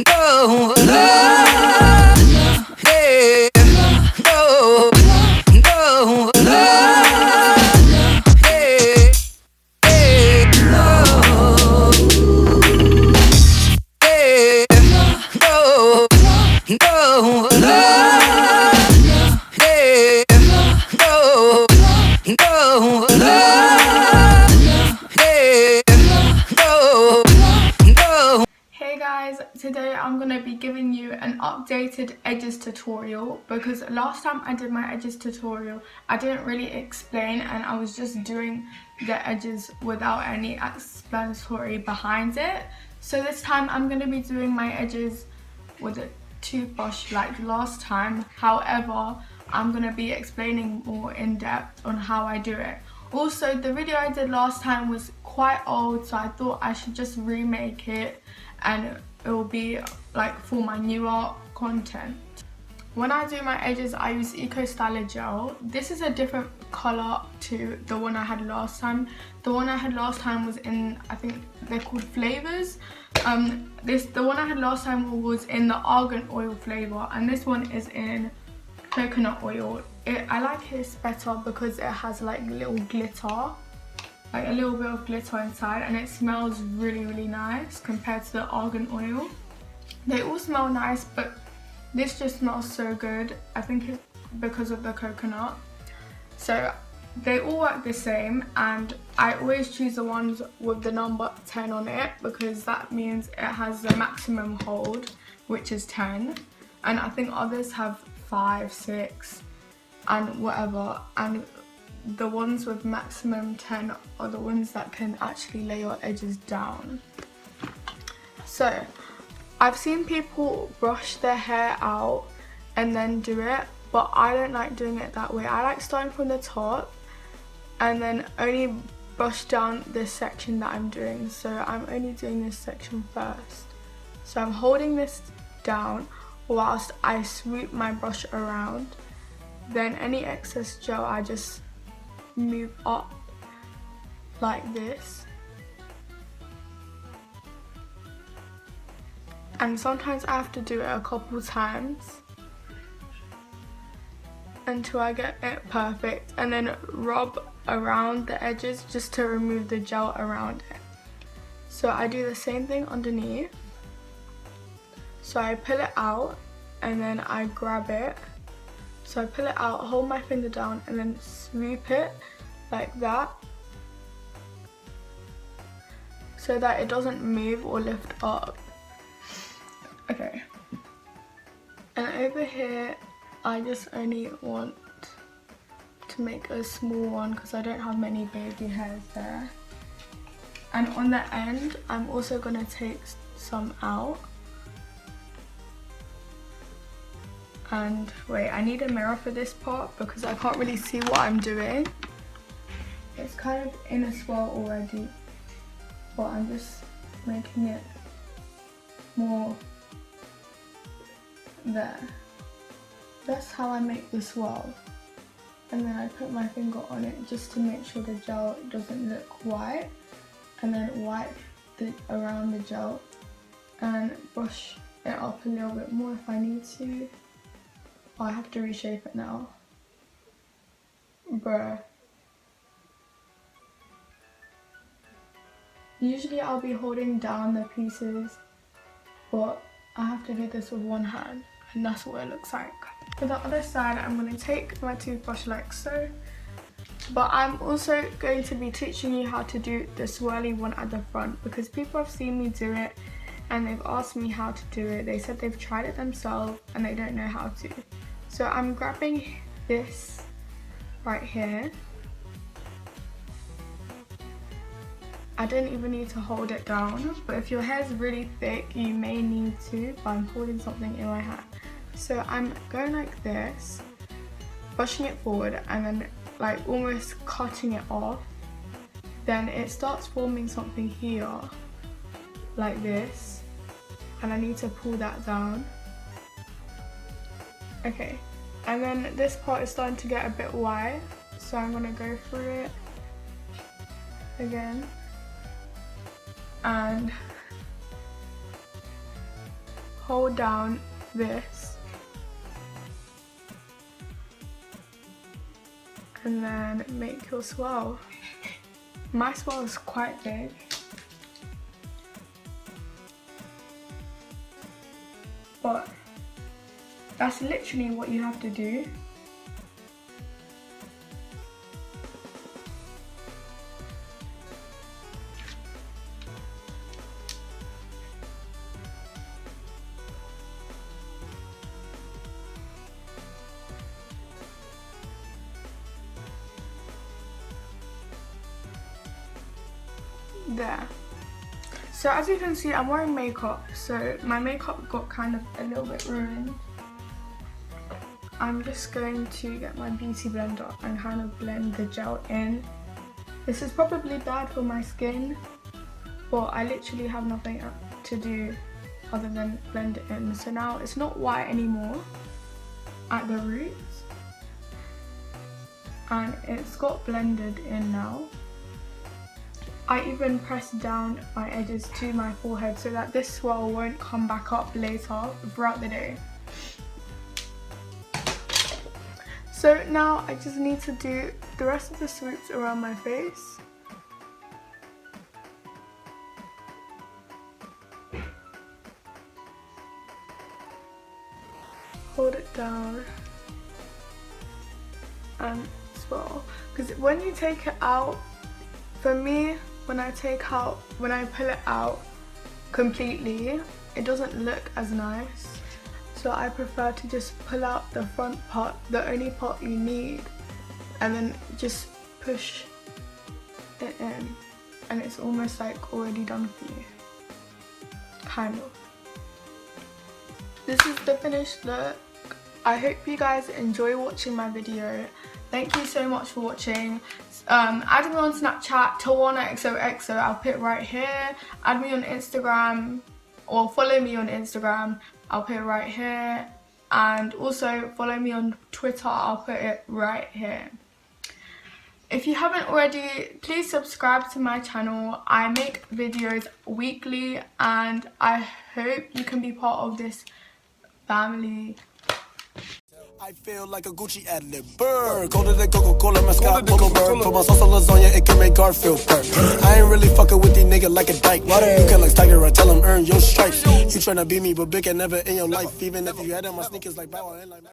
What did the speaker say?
go, hey, go, go, hey, hey, go, hey, go, go, hey, go, go, hey, go, go. Hey guys, today I'm going to be giving you an updated edges tutorial because last time I did my edges tutorial I didn't really explain and I was just doing the edges without any explanatory behind it. So this time I'm going to be doing my edges with a toothbrush like last time. However, I'm going to be explaining more in depth on how I do it. Also, the video I did last time was quite old, so I thought I should just remake it and it will be like for my newer content. When I do my edges, I use Eco Styler Gel. This is a different colour to the one I had last time. The one I had last time was in, I think they're called flavours. The one I had last time was in the argan oil flavour, and this one is in coconut oil. I like this better because it has like little glitter, like a little bit of glitter inside, and it smells really nice compared to the argan oil. They all smell nice, but this just smells so good. I think it's because of the coconut. So they all work the same, and I always choose the ones with the number 10 on it because that means it has the maximum hold, which is 10, and I think others have 5, 6 and whatever, and the ones with maximum 10 are the ones that can actually lay your edges down. So I've seen people brush their hair out and then do it, but I don't like doing it that way. I like starting from the top and then only brush down this section that I'm doing. So I'm only doing this section first. So I'm holding this down whilst I swoop my brush around. Then any excess gel I just move up like this. And sometimes I have to do it a couple times until I get it perfect, and then rub around the edges just to remove the gel around it. So I do the same thing underneath. So I pull it out and then I grab it. So I pull it out, hold my finger down and then swoop it like that so that it doesn't move or lift up. Okay. And over here, I just only want to make a small one because I don't have many baby hairs there. And on the end, I'm also going to take some out. And wait, I need a mirror for this part because I can't really see what I'm doing. It's kind of in a swirl already, but I'm just making it more there. That's how I make the swirl. And then I put my finger on it just to make sure the gel doesn't look white, and then wipe around the gel and brush it up a little bit more if I need to. Oh, I have to reshape it now. Bruh. Usually I'll be holding down the pieces, but I have to do this with one hand, and that's what it looks like. For the other side, I'm going to take my toothbrush like so, but I'm also going to be teaching you how to do the swirly one at the front because people have seen me do it and they've asked me how to do it. They said they've tried it themselves and they don't know how to. So I'm grabbing this right here. I don't even need to hold it down, but if your hair is really thick, you may need to, but I'm holding something in my hand. So I'm going like this, brushing it forward and then like almost cutting it off. Then it starts forming something here, like this, and I need to pull that down. Okay, and then this part is starting to get a bit wide, so I'm gonna go through it again and hold down this and then make your swirl. My swirl is quite big. But that's literally what you have to do. There. So as you can see, I'm wearing makeup, so my makeup got kind of a little bit ruined. I'm just going to get my beauty blender and kind of blend the gel in. This is probably bad for my skin, but I literally have nothing to do other than blend it in. So now it's not white anymore at the roots, and it's got blended in now. I even pressed down my edges to my forehead so that this swirl won't come back up later throughout the day. So now I just need to do the rest of the swoops around my face. Hold it down and swirl. Because when you take it out, for me, when I pull it out completely, it doesn't look as nice. So I prefer to just pull out the front part, the only part you need, and then just push it in, and it's almost like already done for you, kind of. This is the finished look. I hope you guys enjoy watching my video. Thank you so much for watching. Add me on Snapchat, Tawana XOXO, I'll put it right here. Add me on Instagram, or follow me on Instagram, I'll put it right here. And also follow me on Twitter, I'll put it right here. If you haven't already, please subscribe to my channel. I make videos weekly and I hope you can be part of this family. I feel like a Gucci ad-lib bird. Colder than Coca-Cola, mascot, polo bird. Put my sauce on lasagna, it can make Garfield purr. I ain't really fucking with these niggas like a dyke. You can like Tiger, I tell him earn your stripes. You tryna be me, but big and never in your life. Even if you had on my sneakers like Bow and like